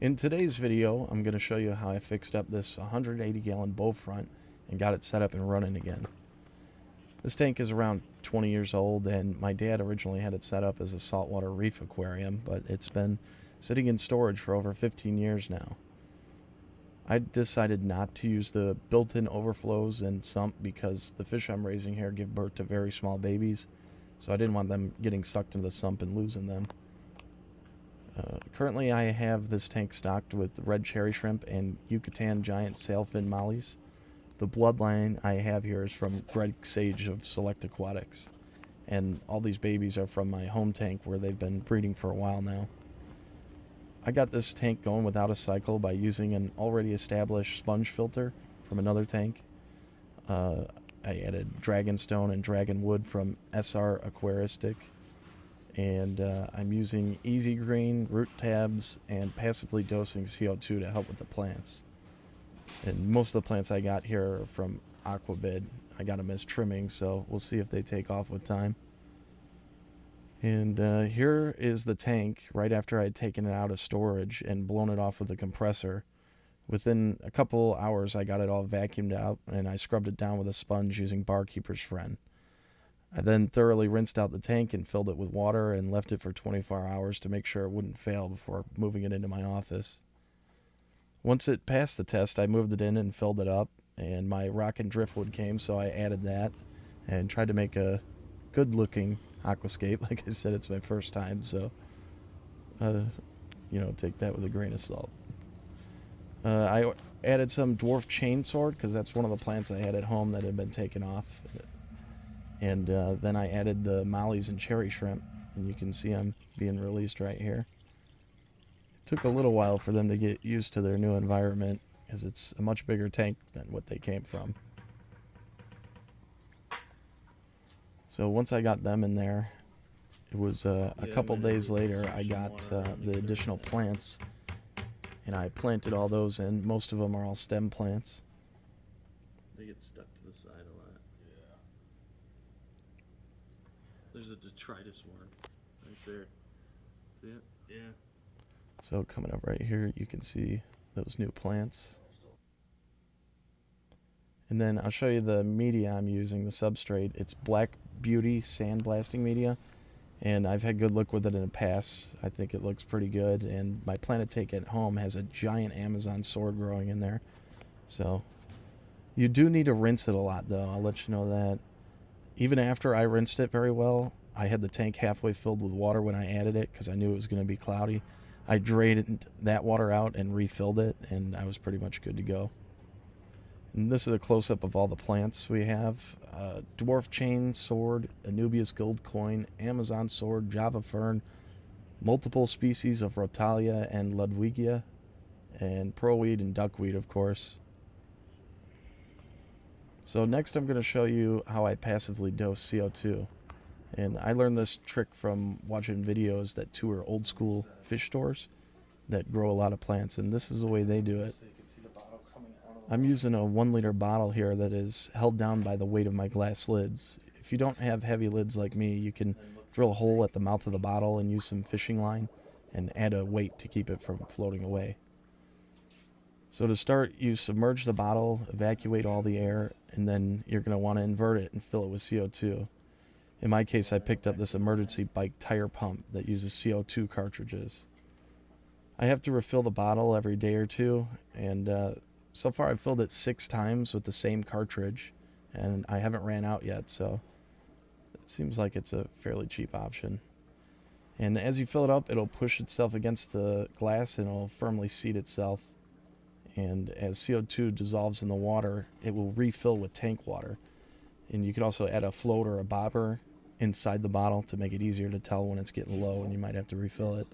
In today's video, I'm going to show you how I fixed up this 180-gallon bow front and got it set up and running again. This tank is around 20 years old, and my dad originally had it set up as a saltwater reef aquarium, but it's been sitting in storage for over 15 years now. I decided not to use the built-in overflows and sump because the fish I'm raising here give birth to very small babies, so I didn't want them getting sucked into the sump and losing them. Currently I have this tank stocked with red cherry shrimp and Yucatan giant sailfin mollies. The bloodline I have here is from Greg Sage of Select Aquatics, and all these babies are from my home tank where they've been breeding for a while now. I got this tank going without a cycle by using an already established sponge filter from another tank. I added Dragonstone and Dragonwood from SR Aquaristic. And I'm using Easy Green, root tabs, and passively dosing CO2 to help with the plants. And most of the plants I got here are from Aquabid. I got them as trimming, so we'll see if they take off with time. And here is the tank right after I had taken it out of storage and blown it off with a compressor. Within a couple hours I got it all vacuumed out, and I scrubbed it down with a sponge using Barkeeper's Friend. I then thoroughly rinsed out the tank and filled it with water and left it for 24 hours to make sure it wouldn't fail before moving it into my office. Once it passed the test, I moved it in and filled it up, and my rock and driftwood came, so I added that and tried to make a good-looking aquascape. Like I said, it's my first time, so take that with a grain of salt. I added some dwarf chainsword because that's one of the plants I had at home that had been taken off. And then I added the mollies and cherry shrimp, and you can see them being released right here. It took a little while for them to get used to their new environment, as it's a much bigger tank than what they came from. So once I got them in there, it was a couple days later I got the additional plants, and I planted all those in. Most of them are all stem plants. They get stuck to the side a lot. Yeah. There's a detritus worm right there. See it? Yeah. So coming up right here, you can see those new plants. And then I'll show you the media I'm using, the substrate. It's Black Beauty sandblasting media, and I've had good luck with it in the past. I think it looks pretty good, and my Planet Tank at home has a giant Amazon sword growing in there. So you do need to rinse it a lot, though. I'll let you know that. Even after I rinsed it very well, I had the tank halfway filled with water when I added it because I knew it was going to be cloudy. I drained that water out and refilled it, and I was pretty much good to go. And this is a close-up of all the plants we have. Dwarf chain sword, Anubias gold coin, Amazon sword, Java fern, multiple species of Rotalia and Ludwigia, and pearlweed and duckweed, of course. So next I'm going to show you how I passively dose CO2. And I learned this trick from watching videos that tour old school fish stores that grow a lot of plants, and this is the way they do it. I'm using a 1 liter bottle here that is held down by the weight of my glass lids. If you don't have heavy lids like me, you can drill a hole at the mouth of the bottle and use some fishing line and add a weight to keep it from floating away. So to start, you submerge the bottle, evacuate all the air, and then you're going to want to invert it and fill it with CO2. In my case, I picked up this emergency bike tire pump that uses CO2 cartridges. I have to refill the bottle every day or two, and so far I've filled it 6 times with the same cartridge, and I haven't ran out yet, so it seems like it's a fairly cheap option. And as you fill it up, it'll push itself against the glass and it'll firmly seat itself. And as CO2 dissolves in the water, it will refill with tank water. And you can also add a float or a bobber inside the bottle to make it easier to tell when it's getting low and you might have to refill it.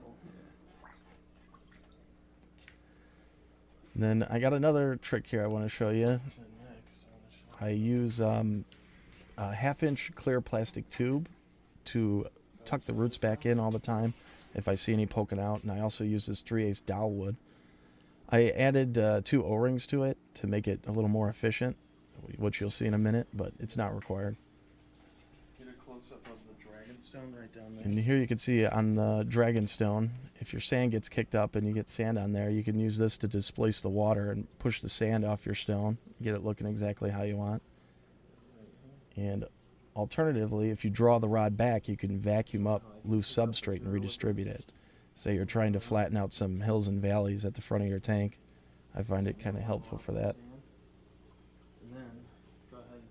And then I got another trick here I want to show you. I use a 1/2 inch clear plastic tube to tuck the roots back in all the time if I see any poking out, and I also use this 3/8 dowel wood. I added 2 O-rings to it to make it a little more efficient, which you'll see in a minute, but it's not required. Get a close-up of the dragon stone right down there. And here you can see on the Dragonstone, if your sand gets kicked up and you get sand on there, you can use this to displace the water and push the sand off your stone, get it looking exactly how you want. And alternatively, if you draw the rod back, you can vacuum up loose substrate and redistribute it. Say you're trying to flatten out some hills and valleys at the front of your tank. I find it kind of helpful for that. And then go ahead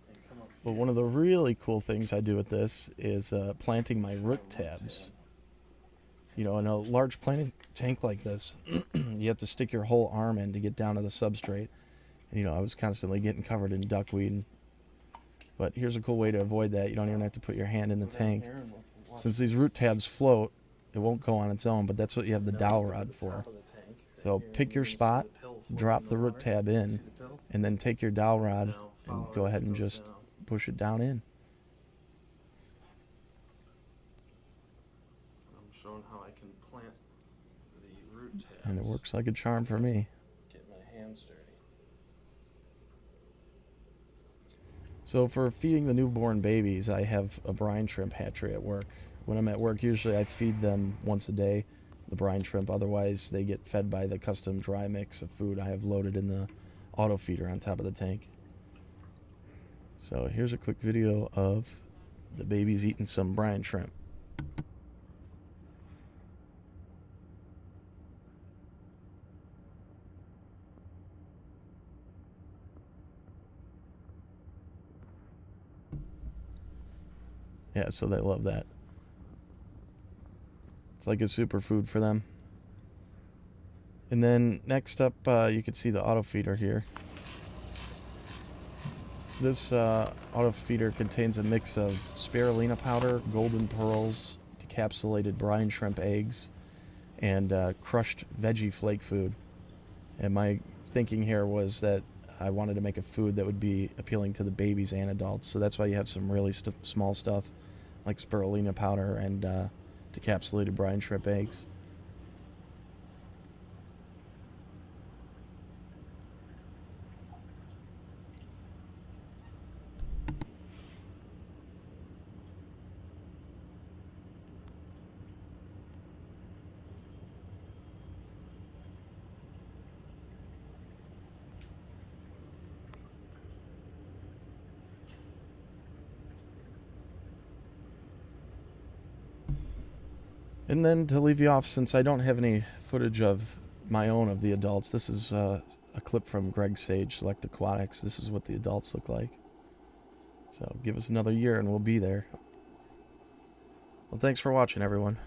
and come up But one of the really cool things I do with this is planting my root tabs. You know, in a large planting tank like this, you have to stick your whole arm in to get down to the substrate. And, you know, I was constantly getting covered in duckweed. But here's a cool way to avoid that. You don't even have to put your hand in the tank. Since these root tabs float, it won't go on its own, but that's what you have the dowel rod for. So pick your spot, drop the root tab in, and then take your dowel rod and go ahead and just push it down in. I'm showing how I can plant the root tabs. And it works like a charm for me. Get my hands dirty. So for feeding the newborn babies, I have a brine shrimp hatchery at work. When I'm at work, usually I feed them once a day, the brine shrimp. Otherwise, they get fed by the custom dry mix of food I have loaded in the auto feeder on top of the tank. So here's a quick video of the babies eating some brine shrimp. Yeah, so they love that. It's like a superfood for them. And then next up, you can see the auto feeder here. This auto feeder contains a mix of spirulina powder, golden pearls, decapsulated brine shrimp eggs, and crushed veggie flake food. And my thinking here was that I wanted to make a food that would be appealing to the babies and adults. So that's why you have some really small stuff like spirulina powder and decapsulated brine shrimp eggs. And then to leave you off, since I don't have any footage of my own of the adults, this is a clip from Greg Sage, Select Aquatics. This is what the adults look like. So give us another year and we'll be there. Well, thanks for watching, everyone.